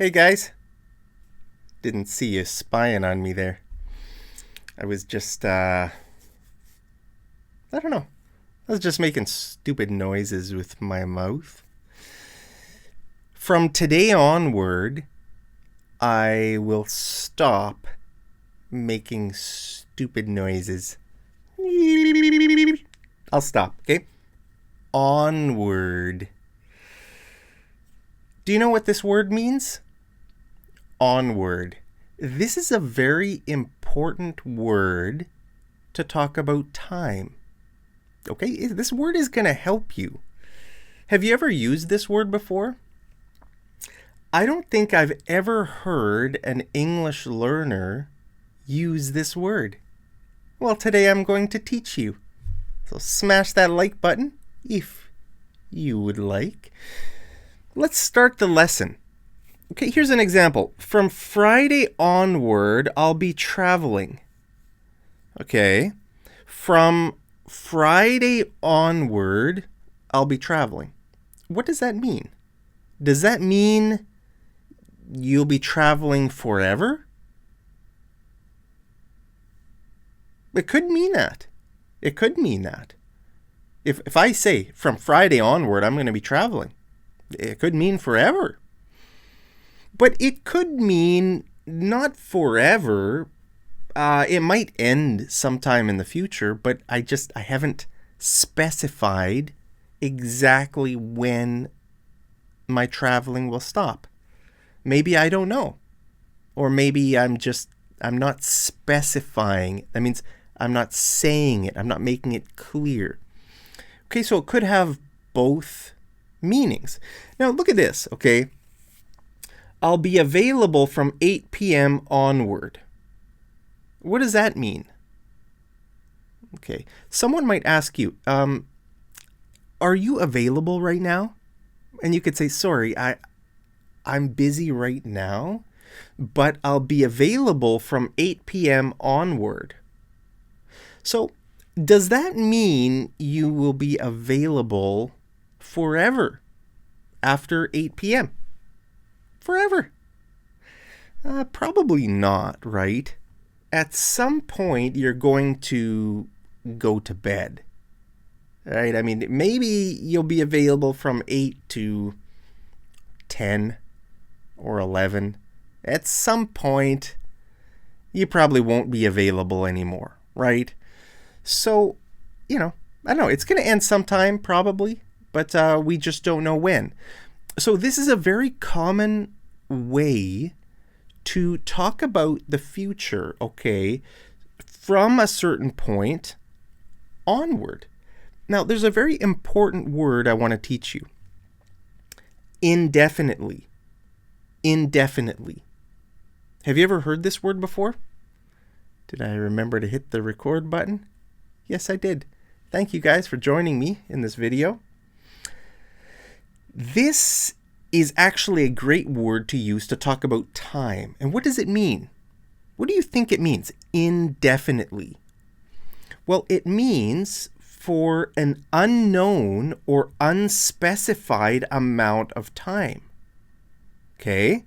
Hey guys, didn't see you spying on me there. I was just, I don't know. I was just making stupid noises with my mouth. From today onward, I will stop making stupid noises. I'll stop, okay? Onward. Do you know what this word means? Onward. This is a very important word to talk about time. Okay, this word is going to help you. Have you ever used this word before? I don't think I've ever heard an English learner use this word. Well, today I'm going to teach you. So smash that like button if you would like. Let's start the lesson. Okay, here's an example. From Friday onward, I'll be traveling. Okay. From Friday onward, I'll be traveling. What does that mean? Does that mean you'll be traveling forever? It could mean that. It could mean that. If I say from Friday onward, I'm going to be traveling, it could mean forever. But it could mean not forever. It might end sometime in the future, but I haven't specified exactly when my traveling will stop. Maybe I don't know. Or maybe I'm not specifying. That means I'm not saying it. I'm not making it clear. Okay, so it could have both meanings. Now look at this, okay? I'll be available from 8 p.m. onward. What does that mean? Okay, someone might ask you, are you available right now? And you could say, sorry, I'm busy right now, but I'll be available from 8 p.m. onward. So does that mean you will be available forever after 8 p.m.? Forever? Probably not, right? At some point, you're going to go to bed, right? I mean, maybe you'll be available from 8 to 10 or 11. At some point, you probably won't be available anymore, right? So, I don't know. It's going to end sometime, probably, but we just don't know when. So this is a very common way to talk about the future, okay, from a certain point onward. Now, there's a very important word I want to teach you. Indefinitely. Indefinitely. Have you ever heard this word before? Did I remember to hit the record button? Yes, I did. Thank you guys for joining me in this video. This is actually a great word to use to talk about time. And what does it mean? What do you think it means, indefinitely? Well, it means for an unknown or unspecified amount of time. Okay?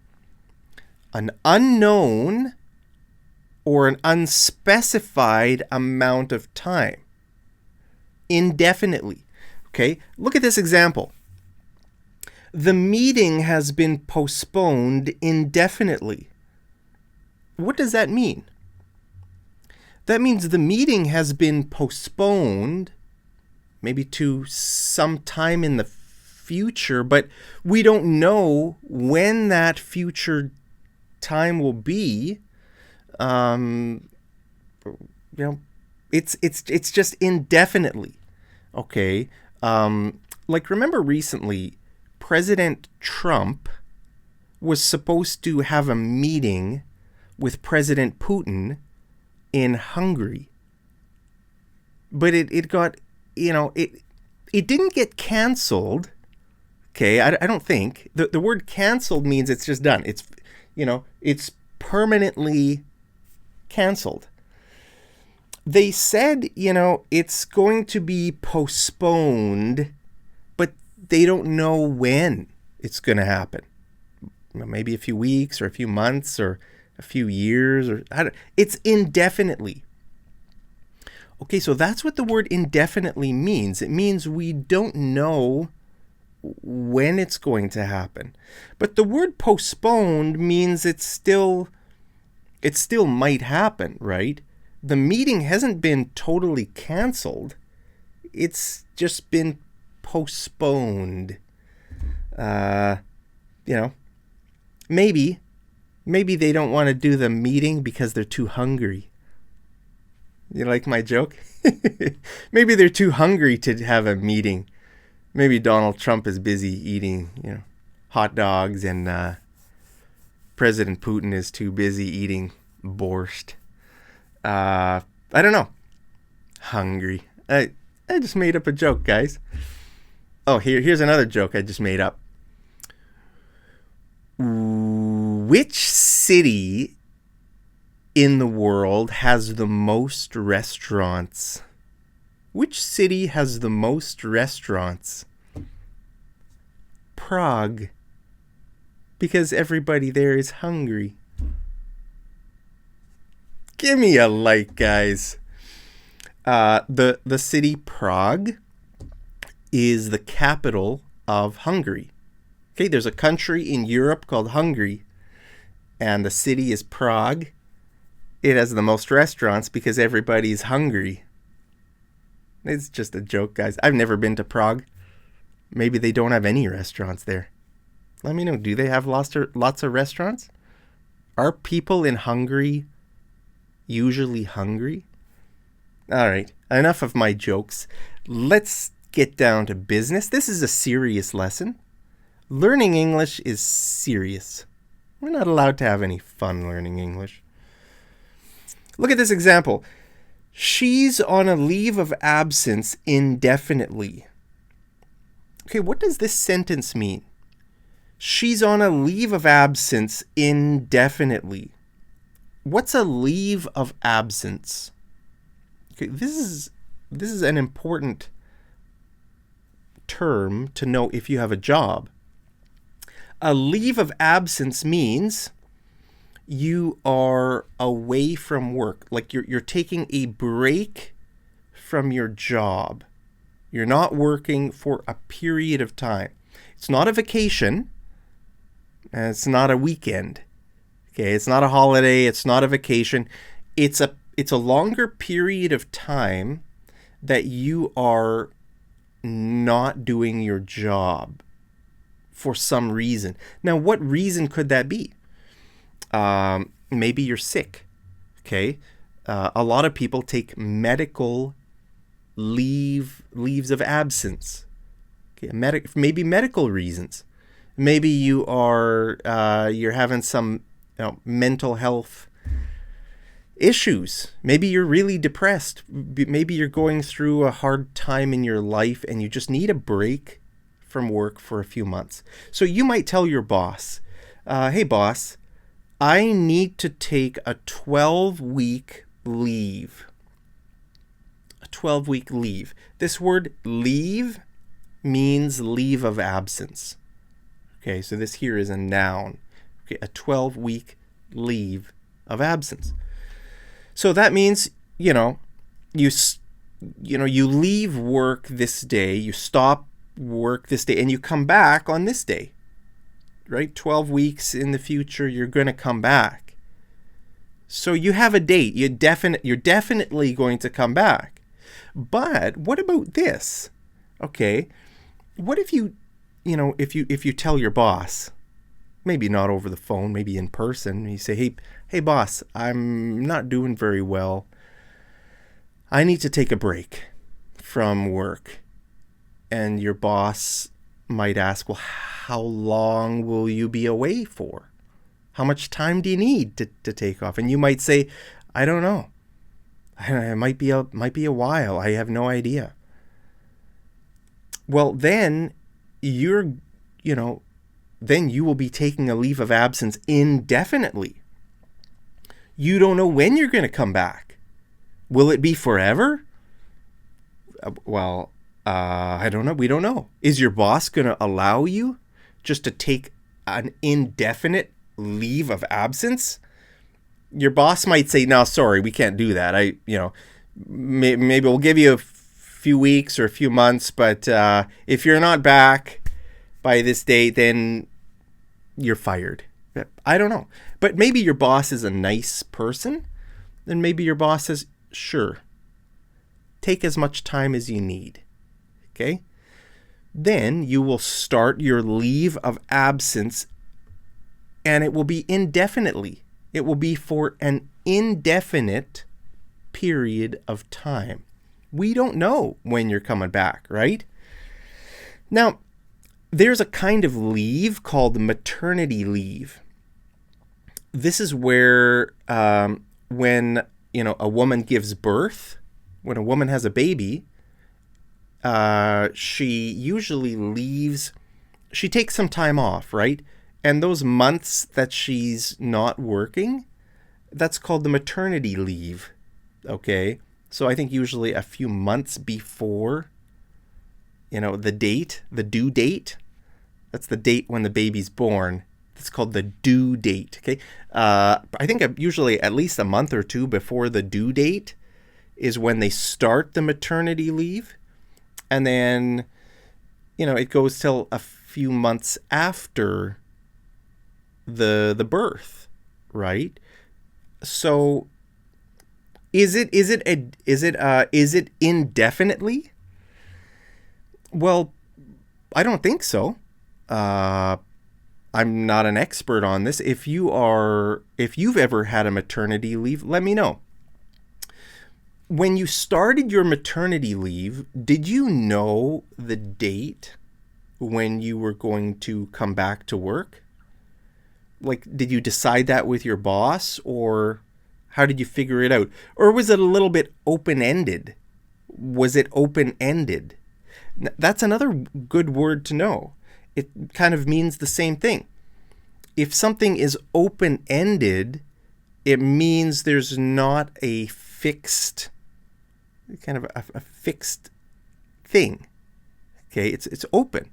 An unknown or an unspecified amount of time. Indefinitely. Okay? Look at this example. The meeting has been postponed indefinitely. What does that mean? That means the meeting has been postponed, maybe to some time in the future, but we don't know when that future time will be. It's just indefinitely. Okay. Like remember recently, President Trump was supposed to have a meeting with President Putin in Hungary. But it got, it didn't get canceled. Okay, I don't think. The word canceled means it's just done. It's permanently canceled. They said, it's going to be postponed, but they don't know when it's going to happen. maybe a few weeks or a few months or a few years, or it's indefinitely. Okay, so that's what the word indefinitely means. It means we don't know when it's going to happen. But the word postponed means it still might happen, right? The meeting hasn't been totally canceled. It's just been postponed. Maybe they don't want to do the meeting because they're too hungry. You like my joke? Maybe they're too hungry to have a meeting. Maybe Donald Trump is busy eating, hot dogs, and President Putin is too busy eating borscht. I don't know. Hungry. I just made up a joke, guys. Oh, here's another joke I just made up. Which city in the world has the most restaurants? Which city has the most restaurants? Prague. Because everybody there is hungry. Give me a like, guys. The city Prague is the capital of Hungary. Okay, there's a country in Europe called Hungary, and the city is Prague. It has the most restaurants because everybody's hungry. It's just a joke, guys. I've never been to Prague. Maybe they don't have any restaurants there. Let me know. Do they have lots of restaurants? Are people in Hungary usually hungry? All right, enough of my jokes. Let's get down to business. This is a serious lesson. Learning English is serious. We're not allowed to have any fun learning English. Look at this example. She's on a leave of absence indefinitely. Okay, what does this sentence mean? She's on a leave of absence indefinitely. What's a leave of absence? Okay, this is an important term to know if you have a job. A leave of absence means you are away from work, like you're taking a break from your job. You're not working for a period of time. It's not a vacation, and it's not a weekend. Okay, it's not a holiday, it's not a vacation. It's a longer period of time that you are not doing your job for some reason. Now, what reason could that be? Maybe you're sick. Okay, a lot of people take medical leaves of absence. Okay, maybe medical reasons. Maybe you are you're having some mental health issues. Maybe you're really depressed. Maybe you're going through a hard time in your life and you just need a break from work for a few months. So you might tell your boss, hey boss, I need to take a 12-week leave. A 12-week leave. This word leave means leave of absence. Okay, so this here is a noun. Okay, a 12-week leave of absence. So that means, you leave work this day, you stop work this day, and you come back on this day. Right? 12 weeks in the future, you're going to come back. So you have a date. You're definitely going to come back. But what about this? Okay, what if if you tell your boss, maybe not over the phone, maybe in person, you say, hey boss, I'm not doing very well. I need to take a break from work. And your boss might ask, well, how long will you be away for? How much time do you need to take off? And you might say, I don't know. It might be a while. I have no idea. Well, then you will be taking a leave of absence indefinitely. You don't know when you're going to come back. Will it be forever? I don't know. We don't know. Is your boss going to allow you just to take an indefinite leave of absence, your boss might say, no, sorry, we can't do that. Maybe we'll give you a few weeks or a few months, but if you're not back by this date, then you're fired. I don't know. But maybe your boss is a nice person. Then maybe your boss says, sure, take as much time as you need. Okay? Then you will start your leave of absence, and it will be indefinitely. It will be for an indefinite period of time. We don't know when you're coming back, right? Now, there's a kind of leave called maternity leave. This is where when a woman gives birth, when a woman has a baby, she usually leaves, she takes some time off, right? And those months that she's not working, that's called the maternity leave, okay? So I think usually a few months before, the due date, that's the date when the baby's born. It's called the due date, okay? I think usually at least a month or two before the due date is when they start the maternity leave. And then, it goes till a few months after the birth, right? So is it indefinitely? Well, I don't think so. I'm not an expert on this. If you've ever had a maternity leave, let me know. When you started your maternity leave, did you know the date when you were going to come back to work? Like, did you decide that with your boss, or how did you figure it out? Or was it a little bit open-ended? Was it open-ended? That's another good word to know. It kind of means the same thing. If something is open-ended, it means there's not a fixed, kind of a fixed thing. Okay, it's open.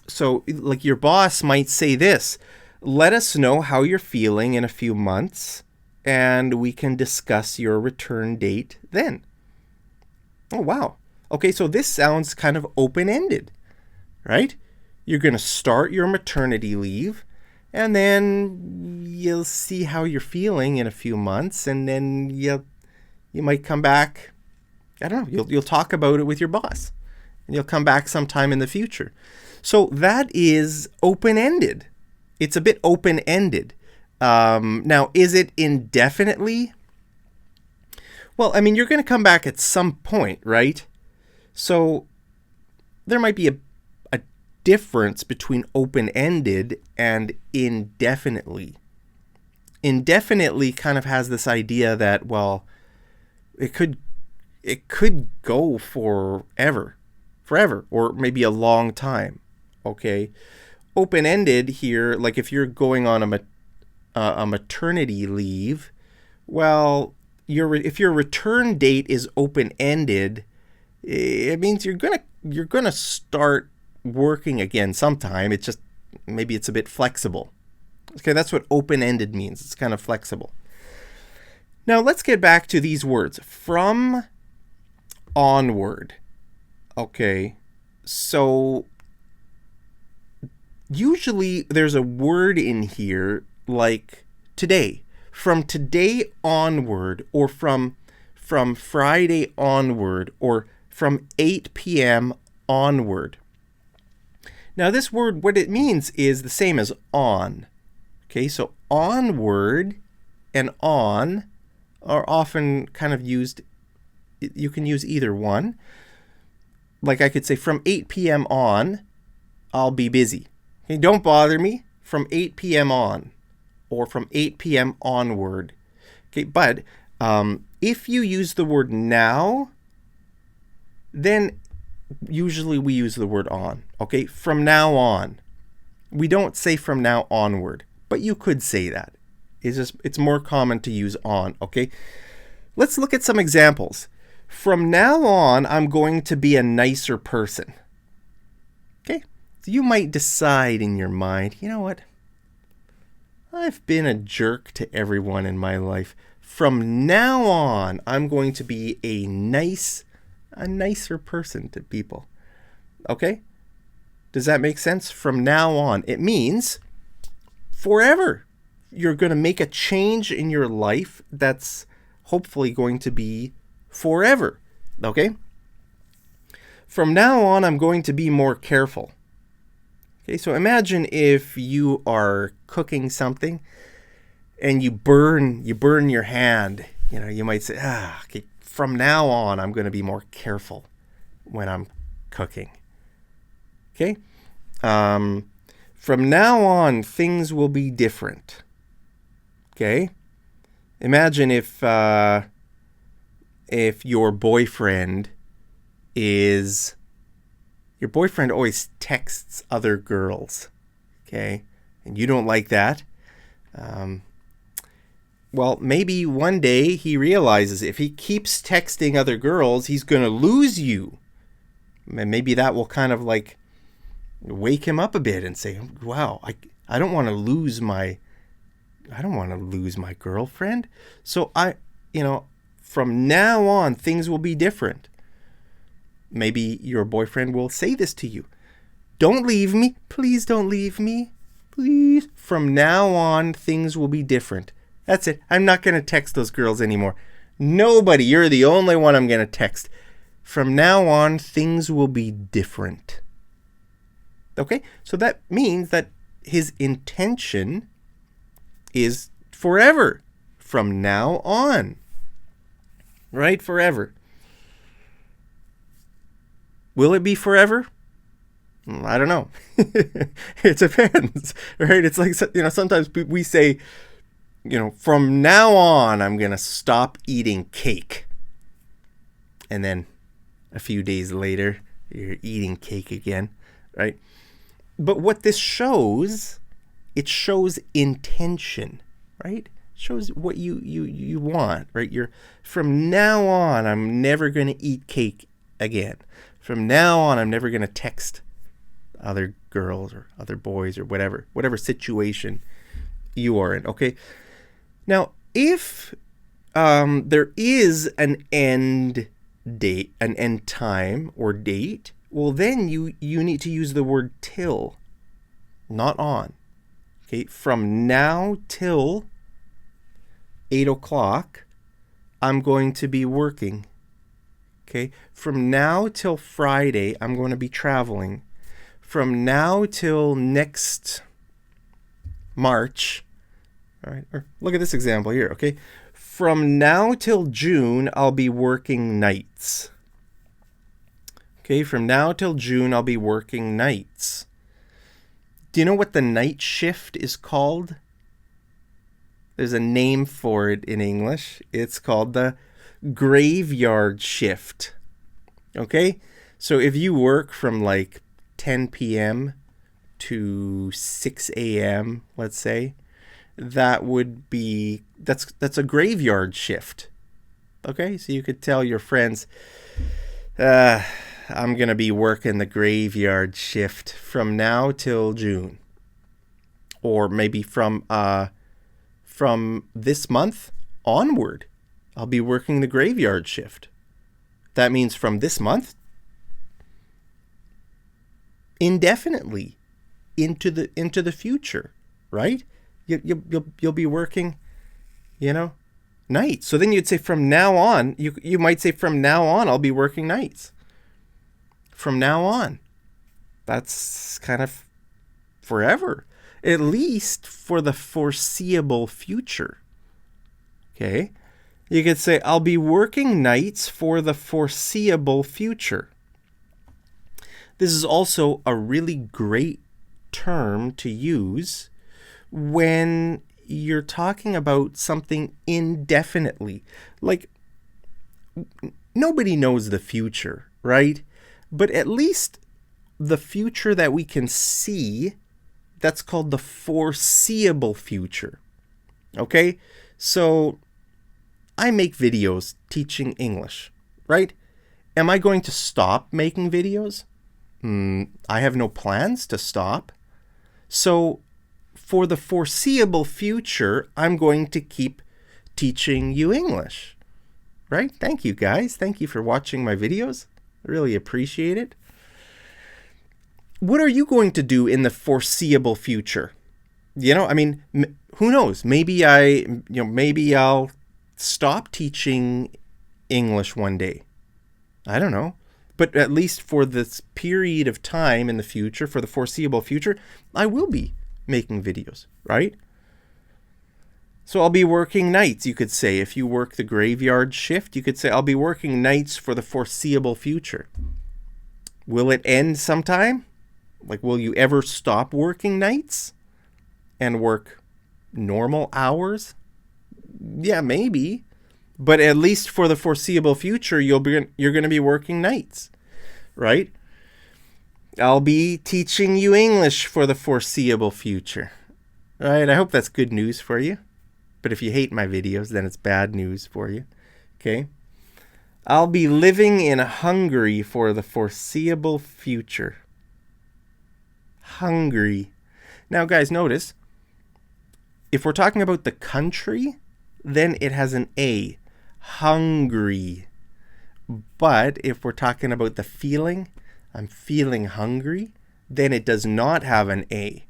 So like your boss might say this, let us know how you're feeling in a few months, and we can discuss your return date then. Oh, wow. Okay, so this sounds kind of open-ended, right? You're going to start your maternity leave, and then you'll see how you're feeling in a few months, and then you might come back. I don't know. You'll talk about it with your boss, and you'll come back sometime in the future. So that is open-ended. It's a bit open-ended. Now, is it indefinitely? Well, I mean, you're going to come back at some point, right? So there might be a difference between open-ended and indefinitely. Indefinitely kind of has this idea that, well, it could go forever, or maybe a long time. Okay, open-ended here, like if you're going on a maternity leave, well, if your return date is open-ended, it means you're gonna start working again sometime. It's just maybe it's a bit flexible. Okay, that's what open-ended means. It's kind of flexible. Now let's get back to these words. From, onward. Okay, so usually there's a word in here like today. From today onward, or from Friday onward, or from 8 p.m. onward. Now this word, what it means is the same as on. Okay, so onward and on are often kind of used. You can use either one. Like I could say, from 8 p.m. on, I'll be busy. Okay, don't bother me from 8 p.m. on, or from 8 p.m. onward. Okay, but if you use the word now, then usually we use the word on. Okay, from now on. We don't say from now onward, but you could say that. It's more common to use on. Okay, let's look at some examples. From now on, I'm going to be a nicer person. Okay, So you might decide in your mind, you know what? I've been a jerk to everyone in my life. From now on, I'm going to be a nicer person to people. Okay? Does that make sense? From now on, it means forever. You're going to make a change in your life that's hopefully going to be forever. Okay? From now on, I'm going to be more careful. Okay, so imagine if you are cooking something and you burn your hand. You know, you might say, okay, from now on, I'm going to be more careful when I'm cooking. Okay? From now on, things will be different. Okay? Imagine if your boyfriend always texts other girls, okay? And you don't like that. Well, maybe one day he realizes if he keeps texting other girls, he's going to lose you. And maybe that will kind of like wake him up a bit and say, wow, I don't want to lose my girlfriend. So from now on, things will be different. Maybe your boyfriend will say this to you. Don't leave me. Please don't leave me. Please. From now on, things will be different. That's it. I'm not going to text those girls anymore. Nobody. You're the only one I'm going to text. From now on, things will be different. Okay? So that means that his intention is forever. From now on. Right? Forever. Will it be forever? I don't know. It depends, right? It's like, sometimes we say, from now on, I'm going to stop eating cake. And then a few days later, you're eating cake again, right? But what this shows, it shows intention, right? It shows what you want, right? From now on, I'm never going to eat cake again. From now on, I'm never going to text other girls or other boys or whatever situation you are in, okay? Now, if there is an end date, an end time or date, well, then you need to use the word till, not on. Okay, from now till 8 o'clock, I'm going to be working. Okay, from now till Friday, I'm going to be traveling. From now till next March, all right, or look at this example here, okay? From now till June, I'll be working nights. Okay, from now till June, I'll be working nights. Do you know what the night shift is called? There's a name for it in English. It's called the graveyard shift. Okay? So if you work from like 10 p.m. to 6 a.m., let's say, that's a graveyard shift. Okay? So you could tell your friends, I'm going to be working the graveyard shift from now till June. Or maybe from this month onward, I'll be working the graveyard shift. That means from this month indefinitely into the future, right? You'll be working, nights. So then you'd say from now on, you might say from now on I'll be working nights. From now on. That's kind of forever. At least for the foreseeable future. Okay? You could say, I'll be working nights for the foreseeable future. This is also a really great term to use when you're talking about something indefinitely. Like, nobody knows the future, right? But at least the future that we can see, that's called the foreseeable future. Okay? So I make videos teaching English, right? Am I going to stop making videos? I have no plans to stop. So for the foreseeable future, I'm going to keep teaching you English. Right? Thank you, guys. Thank you for watching my videos. I really appreciate it. What are you going to do in the foreseeable future? You know, I mean, who knows? Maybe I'll stop teaching English one day. I don't know. But at least for this period of time in the future, for the foreseeable future, I will be making videos, right? So I'll be working nights, you could say. If you work the graveyard shift, you could say I'll be working nights for the foreseeable future. Will it end sometime? Like, will you ever stop working nights and work normal hours? Yeah, maybe. But at least for the foreseeable future, you're going to be working nights, right? I'll be teaching you English for the foreseeable future, right? I hope that's good news for you. But if you hate my videos, then it's bad news for you, okay? I'll be living in Hungary for the foreseeable future. Hungary. Now, guys, notice, if we're talking about the country, then it has an A. Hungry. But if we're talking about the feeling, I'm feeling hungry, then it does not have an A.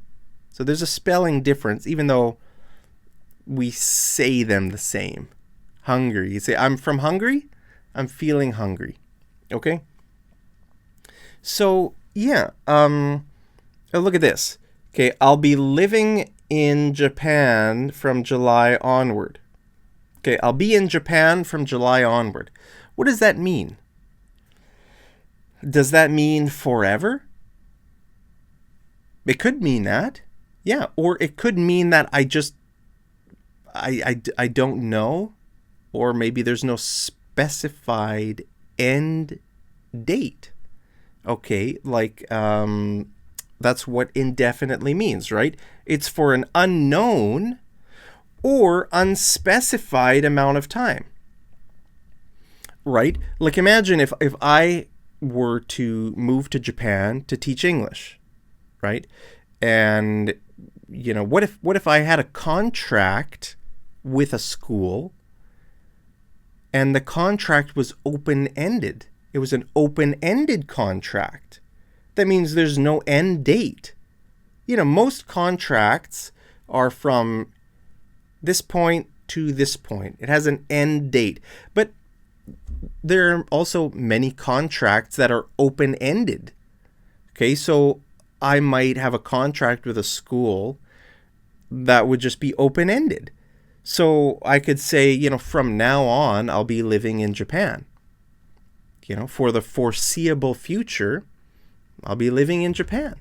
So there's a spelling difference, even though we say them the same. Hungry. You say, I'm from Hungary, I'm feeling hungry. Okay? So, yeah. Look at this. Okay, I'll be living in Japan from July onward. Okay, I'll be in Japan from July onward. What does that mean? Does that mean forever? It could mean that. Yeah, or it could mean that I don't know, or maybe there's no specified end date. Okay, like that's what indefinitely means, right? It's for an unknown or unspecified amount of time, right? Like, imagine if I were to move to Japan to teach English, right? And, you know, what if I had a contract with a school and the contract was open-ended? It was an open-ended contract. That means there's no end date. You know, most contracts are from this point to this point. It has an end date. But there are also many contracts that are open-ended. Okay, so I might have a contract with a school that would just be open-ended. So I could say, you know, from now on, I'll be living in Japan. You know, for the foreseeable future, I'll be living in Japan,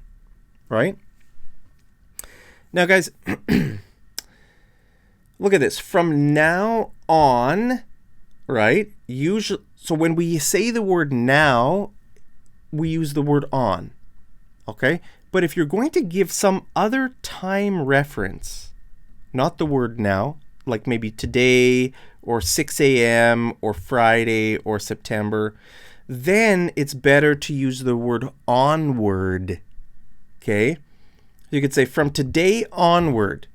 right? Now, guys, look at this. From now on, right? Usually, so when we say the word now, we use the word on, okay? But if you're going to give some other time reference, not the word now, like maybe today or 6 a.m. or Friday or September, then it's better to use the word onward, okay? You could say from today onward,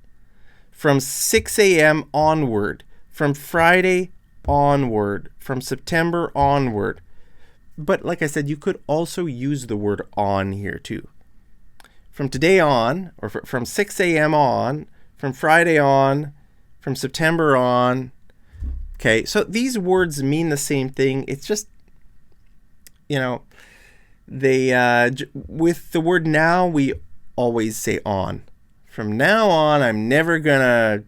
from 6 a.m. onward, from Friday onward, from September onward. But like I said, you could also use the word on here too. From today on, or from 6 a.m. on, from Friday on, from September on. Okay, so these words mean the same thing. It's just, you know, they with the word now, we always say on. From now on, I'm never gonna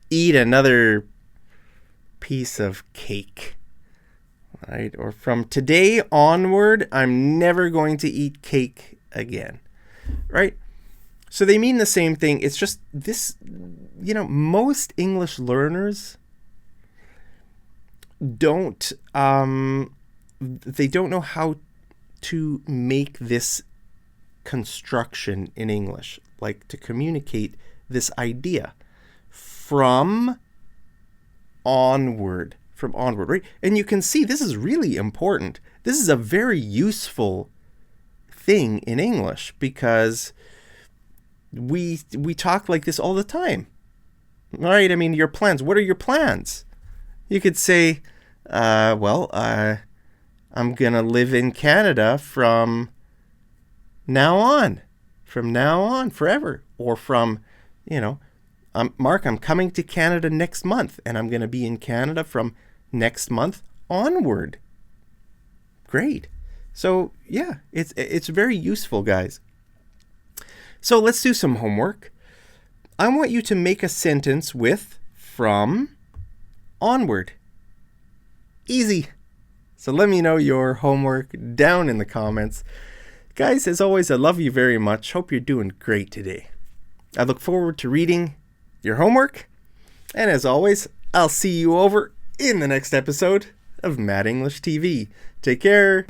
eat another piece of cake, right? Or from today onward, I'm never going to eat cake again, right? So they mean the same thing. It's just this, you know, most English learners don't, they don't know how to make this construction in English, like to communicate this idea from onward, right? And you can see this is really important. This is a very useful thing in English because we talk like this all the time. All right, I mean, your plans. What are your plans? You could say, I'm going to live in Canada from now on, forever. Or from, Mark, I'm coming to Canada next month, and I'm going to be in Canada from next month onward. Great. So, yeah, it's very useful, guys. So let's do some homework. I want you to make a sentence with from onward. Easy. So let me know your homework down in the comments. Guys, as always, I love you very much. Hope you're doing great today. I look forward to reading your homework. And as always, I'll see you over in the next episode of Mad English TV. Take care.